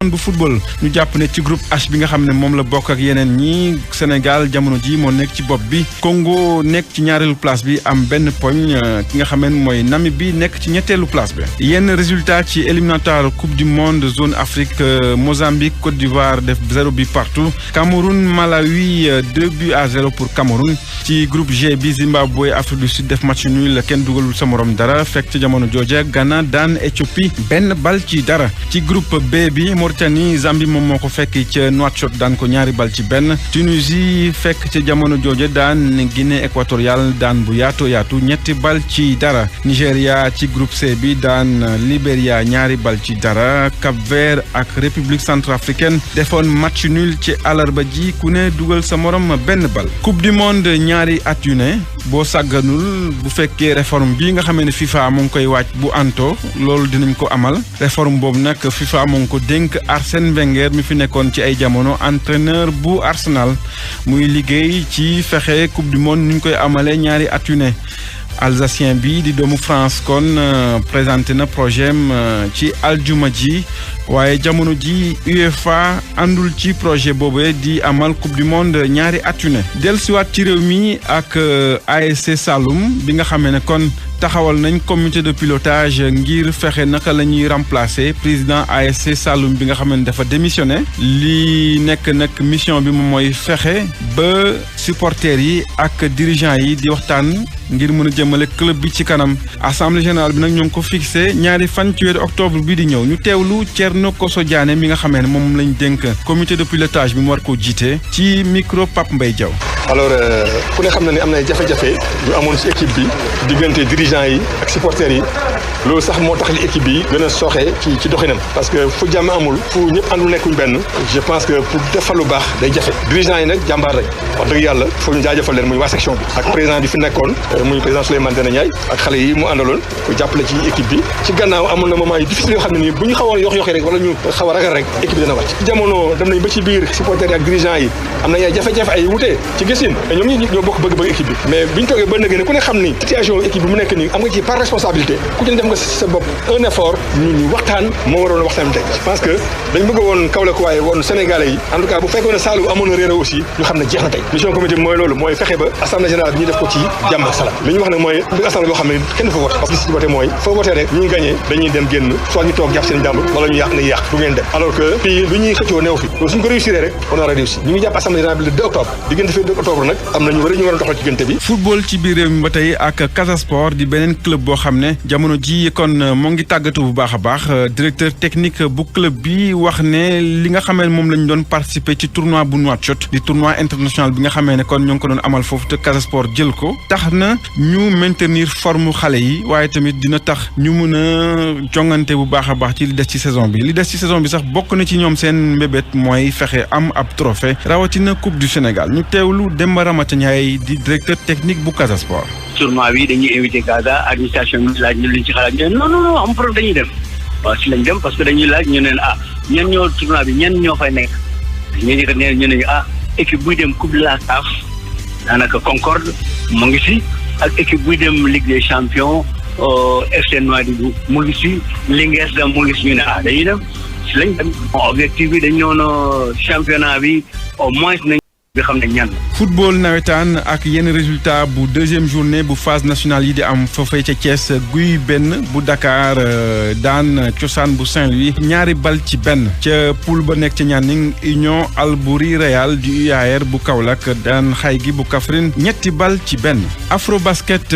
bu football ñu jàpp ne ci groupe H bi nga xam ne moom la bokk ak yeneen ñi Sénégal jamono ji moo nekk ci bopp bi Congo nekk ci ñaareelu place bi am benn poñ ki nga xam ne mooy Namibie nekk ci ñetteelu place bi. yenn résultat ci éliminatoire coupe du monde zone Afrique Mozambique Côte d'Ivoire def 0 but partout Cameroun Malawi 2-0 pour Cameroun ci groupe G bi Zimbabwe Afrique du Sud def match nul kenn dugalul sa morom dara fekk ci jamono jooja Ghana daan Éthiopie benn bal ci dara ci groupe B bi Mauritanie Zambie moom moo ko fekk ca Nouakchott daan ko ñaari bal ci benn Tunisie fekk ca jamono jooja daan Guinée équatoriale daan bu yaatu ñetti bal ci dara Nigéria ci groupe C bi daan Libéria ñaari bal ci dara Cap-Vert ak République centrafricaine defoon match nul ci àllarba ji ku ne dugal sa morom benn bal coupe du monde ñaari at yu ne boo sàgganul bu fekkee réforme bii nga xamee ne FIFA mu ngi koy waaj bu anto loolu dinañ ko amal réforme boobu nag FIFA mu ngi ko dénk Arsène Wenger mi fi nekkoon ci ay jamono entraîneur bu Arsenal muy liggéey ci fexe coupe du monde ni ñu koy amalee ñaari at yu ne Alsacien bi di doomu France kon présenté na projet ci aljuma ji waaye jamono ji UEFA àndul ci projet boobu di amal coupe du monde ñaari at yu ne dellusiwaat ci réew mi ak ASC Saloum bi nga xamee ne kon taxawal nañ comité de pilotage ngir fexe naka la ñuy remplacer président ASC Saloum bi nga xam ne dafa démissionné li nekk nag mission bi moom mooy fexe ba supporters yi ak dirigeants yi di waxtaan ngir mën a jëmale club bi ci kanam assemblée générale bi nag ñoo ngi ko fixé ñaari fan ci weeru octobre bi di ñëw ñu teewlu Thierno Koso Diané mi nga xamee ne moom lañ dénk comité de pilotage bi mu war koo jiite ci micro Pape Mbaye Diaw. alors ku ne xam na ne am na ay jafe-jafe yu amoon ci équipe bi diggante dirigeants yi ak supporters yi loolu sax moo tax li équipe bi gën a sooxee ci doxinam parce que fu jàmm amul fu ñëpp àndul nekkuñ benn je pense que pour defal lu baax day jafe dirigeants yi nag jàmbaar rek wax dëgg yàlla foo ñu jaajëfal leen muy waa section bi ak président bi fi nekkoon muy président Souleymane Ndéné Ndiaye ak xale yi mu àndaloon ko jàppale ci équipe bi ci gannaaw amoon na moment yu difficile yoo xam ne nii bu ñu xawoon yox-yoxi rek wala ñu xaw a ragal rek équipe bi dana wàcc ci jamono dem nañ ba ci biir supporters yi ak dirigeants yi am nañ ay jafe-jafe ay wutee ci gisin ñoom ñi ñoo bokk bëgg-bëgg équipe bi mais biñu toogee ba nëgee ne ku ne xam ni situation équipe bi mu nekk nii am nga ci par responsabilité ku ci ne def nga sa bopp un effort ñu waxtaan moo waroon waxtaan tey je pense que dañ bëgg woon Kaolack waaye woon Sénégalais yi en tout cas bu fekkoon ne Saloum amoon na réeré aussi ñu xam ne jeex na tey mission comité bi mooy loolu mooy fexe ba assemblée générale bi ñu def ko ci jàmm ak salaam li ñu wax ne mooy bi assemblée boo xam ne kenn du fa vote parce que si voté mooy foo voté rek ñu gagné dañuy dem génn soit ñu toog jàpp seen jàmbur wala ñu yàq du ngeen dem alors que fii lu ñuy xëccoo neew fi suñ ko réussir rek on aura réussi ñu ngi jàpp assemblée générale bi le 2 octobre diggante fi 2 octobre nag am na ñu war a doxal ci diggante bi football ci biir réew mi ba tey ak Casa Sport di beneen club boo xam ne jamono ji kon moo ngi tàggatu bu baax a baax directeur technique bu club bi wax ne li nga xamee ne moom lañ doon participer ci tournoi bu Nouakchott di tournoi international bi nga xamee ne kon ñoo ngi ko doon amal foofu te Casa Sport jël ko tax na ñu maintenir forme xale yi waaye tamit dina tax ñu mun a jongante bu baax a baax ci li des ci saison bi li des ci saison bi sax bokk na ci ñoom seen mbébét mooy fexe am ab trophée rawatina coupe du Sénégal ñu teewlu Demba Ramata Ndiaye di directeur technique bu Casa Sport. tournoi bi dañuy invité Casa administration bi laaj ñu luñ ci xalaat ñu ne non am problème dañuy dem waaw si lañ dem parce que dañuy laaj ñu ne ñen ñoo tournoi bi ñen ñoo fay nekk ñu ne équipe buy dem coupe de la CAF daanaka Concorde mu ngi si ak équipe buy dem Ligue des champions FC Nouadhibou mu ngi si Linguère da mu ngi si ñu ne dañuy dem si lañ dem objectif bi dañ ñëwoon championnat bi au moins nañ bi xam ne ñan football nawetaan ak yenn résultat bu deuxième journée bu phase nationale yi di am foofee ca Thiès guy benn bu Dakar daan cosaan bu Saint-Louis ñaari bal ci benn ca poule ba nekk ca Nianing Union Albouri Real du UAR bu Kaolack daan xay gi bu Kaffrine ñetti bal ci benn Afrobasket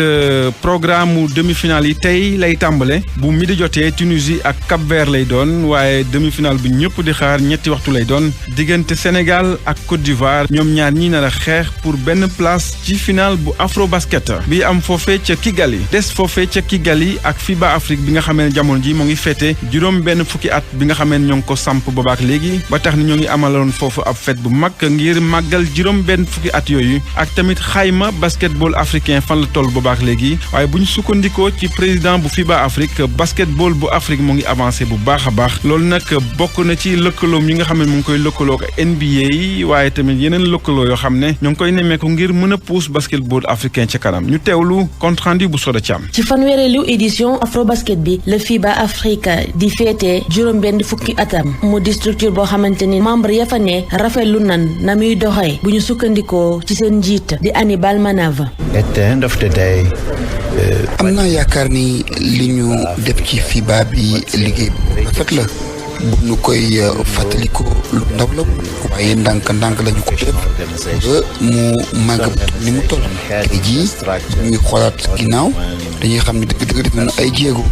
programme mu demi-finale yi tey lay tàmbale bu midi jotee Tunisie ak Cap-Vert lay doon waaye demi-finale bi ñëpp di xaar ñetti waxtu lay doon diggante Sénégal ak Côte d'Ivoire ñoom ñaar ñi nar a xeex pour benn place ci final bu Afrobasket bi am foofee ca Kigali des foofee ca Kigali ak FIBA Afrique bi nga xamee ne jamono ji moo ngi féete juróom benn fukki at bi nga xamee ne ñoo ngi ko samp boobaak léegi ba tax ni ñoo ngi amaloon foofu ab fête bu mag ngir màggal juróom benn fukki at yooyu ak tamit xayma basketball africain fan la toll boobaak léegi waaye bu ñu sukkandikoo ci président bu FIBA Afrique basketball bu Afrique moo ngi avancé bu baax a baax loolu nag bokk na ci lëkkaloom yi nga xam ne mu ngi koy lëkkaloo ak NBA waaye tamit yeneen lëkkaloo yoo xam ne ñoo ngi koy nemmeeku ngir mën a pousse basketball africain ca kanam ñu teewlu compte rendu bu Soda Thiam. ci fanweereelu édition Afrobasket bi la FIBA Afrique di féete juróom-benn fukki atam mu di structure boo xamante ni membre ya fa ne rafetlu nan na muy doxee bu ñu sukkandikoo ci seen njiit di Hannibal Manava. At the end of the day. am naa yaakaar ni li ñu def ci FIBA bi liggéey bu rafet la bu ñu koy fàttaliku lu ndaw la waaye ndànk-ndànk la ñu ko def ba mu màgg ni mu toll tey jii ñuy xoolaat ginnaaw dañuy xam ne dëgg-dëgg def nañu ay jéego.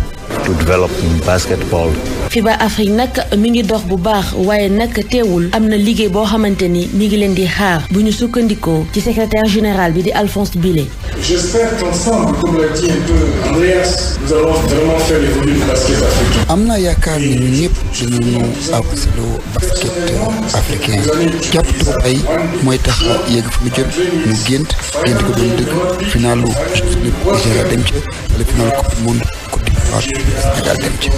To develop basketball. FIBA Afrique nag mi ngi dox bu baax waaye nag teewul am na liggéey boo xamante ni mi ngi leen di xaar bu ñu sukkandikoo ci secrétaire général bi di Alphonse Billé. J'espère qu'ensemble, comme l'a dit un peu Andreas, nous allons vraiment faire évoluer le basket africain. am naa yaakaar ni ñun ñëpp dinañu avancéloo basket africain jàpp tubaay mooy tax yegg fi mu jot ñu gént ko doon dëgg finalu Nigeria dem ci wala finalu coupe du monde Côte d'Ivoire Sénégal dem ci.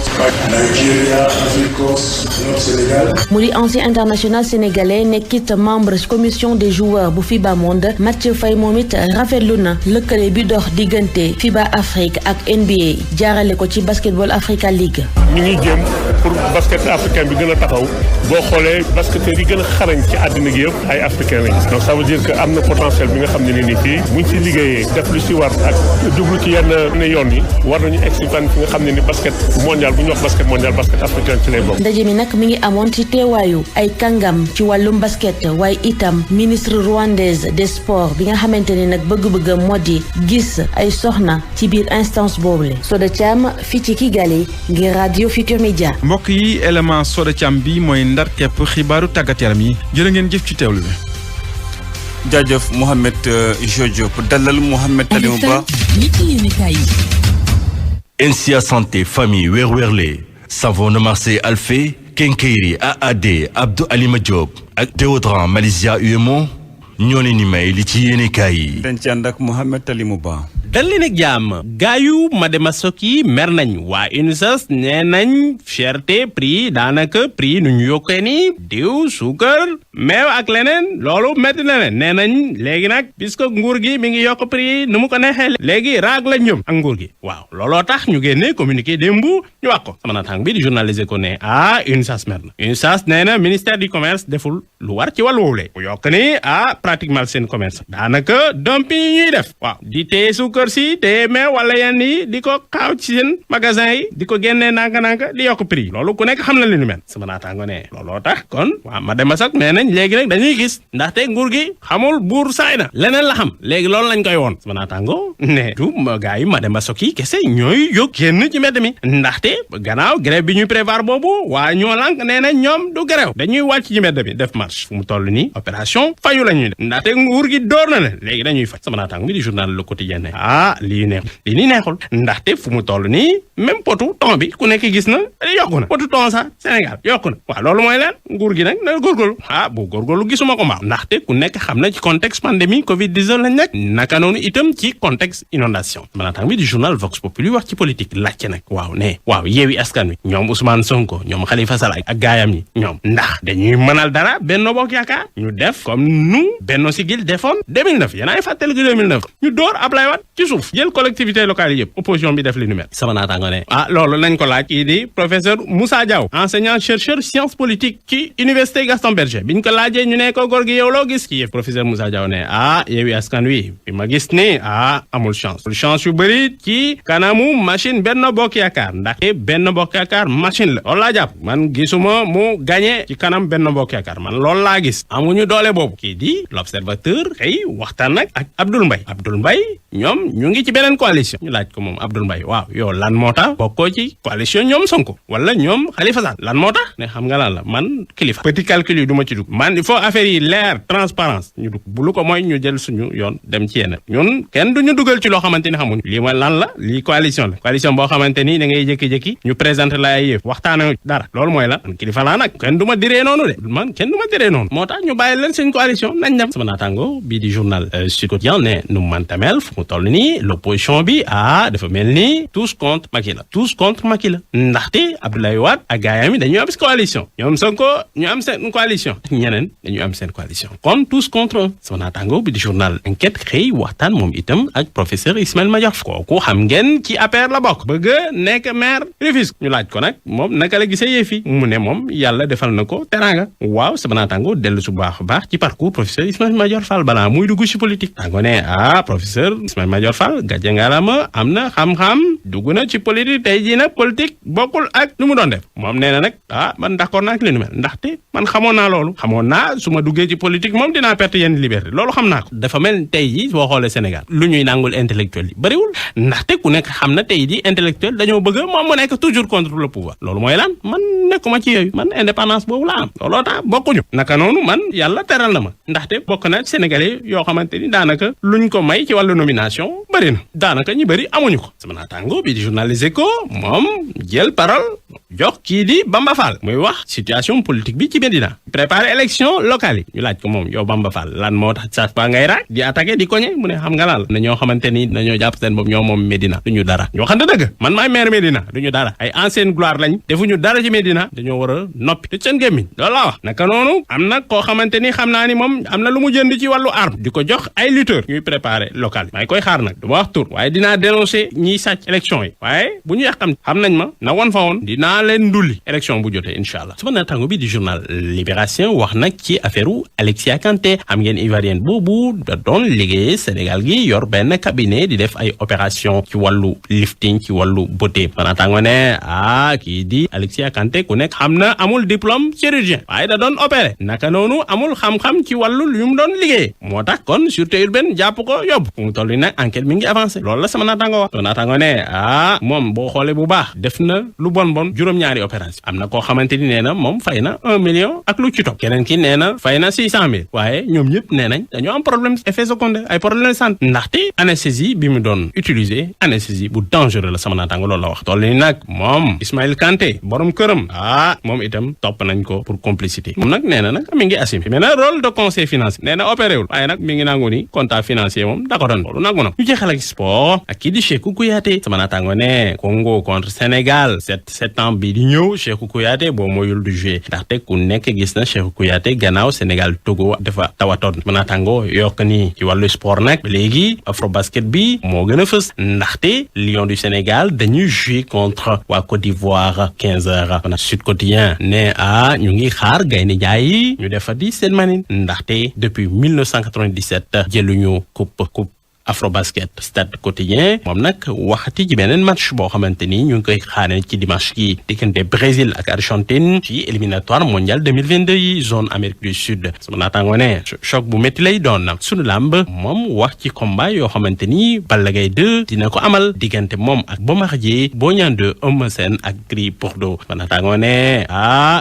mu di ancien international sénégalais nekkit membre commission des joueurs bu FIBA Monde Mathieu Faye moom it rafetlu na lëkkale bi dox diggante FIBA Afrique ak NBA jaarale ko ci Basketball Africa League. ñu ngi jéem pour basket africain bi gën a taxaw boo xoolee basketteurs yi gën a xarañ ci àddina gi yëpp ay africain lañu donc ça veut dire que am na potentiel bi nga xam ne nii fii buñ ci liggéeyee def lu ci war ak jublu ci yenn yoon yi war nañu egsi fan fi nga xam ne ni basket mondial bu ñu wax basket mondial basket africain ci lay bokk. ndaje mi nag mi ngi amoon ci teewaayu ay kàngam ci wàllum basket waaye itam ministre rwandaise des sports bi nga xamante ni nag bëgg-bëgg moo di gis ay soxna ci biir instance boobule. Soda Thiam fii ci Kigali ngir radio Futur Media. mbokk yi élément Soda Thiam bi mooy ndar képp xibaaru tàggat yaram yi jërë ngeen jëf ci teewlu bi. jaajëf Mohamed Jojo dalal Mohamed Taliou Ba. NSIA Santé famille Werwerle savon de Marseille Alphé Kenkeyri AAD Abdou Alima Diop ak déodorant Malaysia UMO ñoo ne ni may li ci yéenekaay yi. dañ ci ànd ak Mohamed Taliou Ba. dal leen ak jàmm gaayu Madema Soki mer nañ waa UNSAS nee nañ cherté prix daanaka prix nu ñu yokkee ni diw suukar meew ak leneen loolu métti na leen nee nañ léegi nag puisque nguur gi mi ngi yokk prix nu mu ko neexee léegi raag la ñëm ak nguur gi waaw looloo tax ñu génne communiqué démb ñu wax ko sama naataang bi di journaliser ko ne UNSAS mer na UNSAS nee na ministère du commerce deful lu war ci wàllu woowule bu yokk ni pratiquement seen commerce daanaka dumping yi ñuy def waaw di téye suukar si te mais wala yenn yi di ko xaaw ci seen magasin yi di ko génnee nanka di yokk prix loolu ku nekk xam na li ñu mel sama naataango ne looloo tax kon waaw ma dem sax mais nañ léegi nag dañuy gis ndaxte nguur gi xamul buur saay na leneen la xam léegi loolu lañ koy woon sama naataango ne du gars yi ma dem ba sokki kese ñooy yóg génn ci mbedd mi ndaxte gannaaw grève bi ñuy prévoir boobu waa ñoo lànk nee na ñoom du grève dañuy wàcc ci mbedd mi def marche fu mu toll nii opération fayu la ñuy def ndaxte nguur gi door na leen léegi dañuy faj sama naataango bi di journal Le Quotidien ne lii neexul ndaxte fu mu toll nii même potu ton bi ku nekk gis na yokku na potu ton sax Sénégal yokku na waaw loolu mooy leen nguur gi nag na góorgóorlu bu góorgóorlu gisuma ko mbaaw ndaxte ku nekk xam na ci contexte pandémie Covid-19 lañ nekk naka noonu itam ci contexte inondation maanaam bi di journal Vox Populi wax ci politique laajte nag waaw Yewwi Askan Wi ñoom Ousmane Sonko ñoom Khalifa Sall ak gaayam yi ñoom ndax dañuy mënal dara Benno Bokk Yaakaar ñu def comme nu Benno Siggil defoon 2009 yéen ay fàttali ko 2009 ñu door Ablaye Wade ci suuf jël collectivité locale yi yëpp opposition bi def li nu mel sama naataango ne loolu nañ ko laaj kii di professeur Moussa Diaw enseignant chercheur sciences politiques ci université Gaston Berger biñ ko laajee ñu ne ko góor gi yow loo gis ci professeur Moussa Diaw ne Yewwi Askan Wi bi ma gis ni amul chance yu bëri ci kanamu machine Benno Bokk Yaakaar ndaxte Benno Bokk Yaakaar machine la loolu laa jàpp man gisuma mu gagné ci kanam Benno Bokk Yaakaar man loolu laa gis amuñu doole boobu kii di l'observateur xëy waxtaan nag ak Abdoul Mbaye ñoom ñu ngi ci beneen coalition ñu laaj ko moom Abdoul Mbaye waaw yow lan moo tax bokkoo ci coalition ñoom Sonko wala ñoom Khalifa Sall lan moo tax ne xam nga lan la man kilifa petit calcul yi du ma ci dugg man il faut affaire yi leer transparence ñu dugg bu lu ko mooy ñu jël suñu yoon dem ci yeneen ñun kenn duñu dugal ci loo xamante ni xamuñ lii mooy lan la lii coalition la coalition boo xamante ni da ngay jékki-jékki ñu présenté la ay yëf waxtaana dara loolu mooy la man kilifa laa nag kenn du ma diree noonu de man kenn du ma diree noonu moo tax ñu bàyyi leen seen coalition nañ dem sama naataango bii di journal Sud Quotidien ne nu mantamel fu mu toll nii l'opposition bi dafa mel ni tous contre Macky la ndaxte Abdoulaye Wade ak gaayam yi dañuy am coalition ñoom Sonko ñu am seen coalition ñeneen dañu am seen coalition kon tous contre un sama naataango bi di journal Enquête xëy waxtaan moom itam ak professeur Ismaïla Madior Fall kooku xam ngeen ci APR la bokk bëgg nekk maire Rufisque ñu laaj ko nag moom naka la gisee yëf yi mu ne moom yàlla defal na ko teraanga waaw sama naataango dellu su baax a baax ci parcours professeur Ismaïla Madior Fall balaa muy dugg ci politique tàngo ne professeur Ismaïla Madior Fall gàcce ngaalama am na xam-xam dugg na ci politique tey jii nag politique bokkul ak lu mu doon def moom nee na nag man d'accord naa ak li nu mel ndaxte man xamoon naa loolu xamoon naa su ma duggee ci politique moom dinaa perte yenn liberté loolu xam naa ko dafa mel tey jii boo xoolee Sénégal lu ñuy nangul intellectuel yi bëriwul ndaxte ku nekk xam na tey jii intellectuel dañoo bëgg moom mu nekk toujours contre le pouvoir loolu mooy lan man nekkuma ci yooyu man indépendance boobu laa am looloo tax bokkuñu naka noonu man yàlla teral na ma ndaxte bokk na Sénégalais yoo xamante ni daanaka luñ ko may ci wàllu nomination bëri na daanaka ñi bëri amuñu ko sama naataango bi di journaliste ko moom jël parole jox kii di Bamba Fall muy wax situation politique bi ci Médina préparer élection locale yi ñu laaj ko moom yow Bamba Fall lan moo tax sax ba ngay raak di attaquer di koñe mu ne xam nga laal na ñoo xamante ni dañoo jàpp seen bopp ñoo moom Médina duñu dara ñoo xam ne dëgg man maay maire Médina duñu dara ay ancienne gloire lañ defuñu dara ci Médina dañoo war a noppi te seen gémmiñ loolu laa wax naka noonu am na koo xamante ni xam naa ni moom am na lu mu jënd ci wàllu arme di ko jox ay lutteurs ñuy préparer local yi maa ngi koy xaar nag du ma wax tur waaye dinaa dénoncer ñiy sàcc élection yi waaye bu ñu yàqam xam nañ ma na woon fa woon dinaa leen ndulli élection bu jotee incha allah sama naataango bi di journal Libération wax nag ci affaire u Alexia Kanté xam ngeen ivoirienne boobu da doon liggéey Sénégal gi yor benn cabinet di def ay opération ci wàllu lifting ci wàllu beauté sama naataango ne kii di Alexia Kanté ku nekk xam na amul diplôme chirurgien waaye da doon opéré naka noonu amul xam-xam ci wàllu lu mu doon liggéey moo tax kon sûreté urbaine jàpp ko yóbbu fu mu toll nii nag enquête mi ngi avancé loolu la sama naataango wax sama naataango ne moom boo xoolee bu baax def na lu bon juróom-ñaari opération am na koo xamante ni nee na moom fay na 1 million ak lu ci topp keneen ki nee na fay na 600 000 waaye ñoom ñëpp nee nañ dañoo am problème effet secondaire ay problème de santé ndaxte anesthésie bi mu doon utiliser anesthésie bu dangereux la sama naataango loolu la wax toll ni nag moom Ismaïla Kanté borom këram moom itam topp nañ ko pour complicité moom nag nee na nag mi ngi assumé mais nag rôle de conseil financier nee na opéré wul waaye nag mi ngi nangu ni comptable financier moom da ko doon loolu nangu na ñu jeexal ak sport ak kii di Cheikhou Kouyaté sama naataango ne Congo contre Sénégal septembre bi di ñëw Cheikhou Kouyaté boo moyul du jouer ndaxte ku nekk gis na Cheikhou Kouyaté gannaaw Sénégal Togo dafa tawatoon sama naataango yokk ni ci wàllu sport nag léegi Afrobasket bi moo gën a fës ndaxte Lions du Sénégal dañuy jouer contre waa Côte d'Ivoire 15h mana Sud Quotidien ne ñu ngi xaar gaynde jaay yi ñu defati seen manin ndaxte depuis 1997 jëluñu coupe Afrobasket Stade Quotidien moom nag waxati ci beneen match boo xamante ni ñu ngi koy xaaree ci dimanche gi diggante Brésil ak Argentine ci éliminatoire mondial 2022 yi zone Amérique du Sud sama naataango ne choc bu métti lay doon sunu làmb moom wax ci combat yoo xamante ni Balla Gaye 2 dina ko amal diggante moom ak Bombardier Boy Niang 2 Eumeu Sène ak Gris Bordeaux sama naataango ne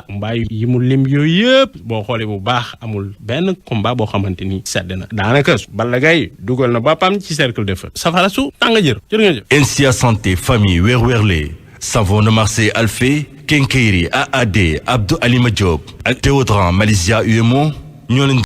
combat yi mu lim yooyu yëpp boo xoolee bu baax amul benn combat boo xamante ni sedd na daanaka Balla Gaye dugal na boppam ci cercle de feu safara su tàng jër jërëjëf. NSIA Santé famille Werwerle savon de Marseille Alphé Kenkeyri AAD Abdou Alima Diop ak déodorant Malaysia UMO ñoo leen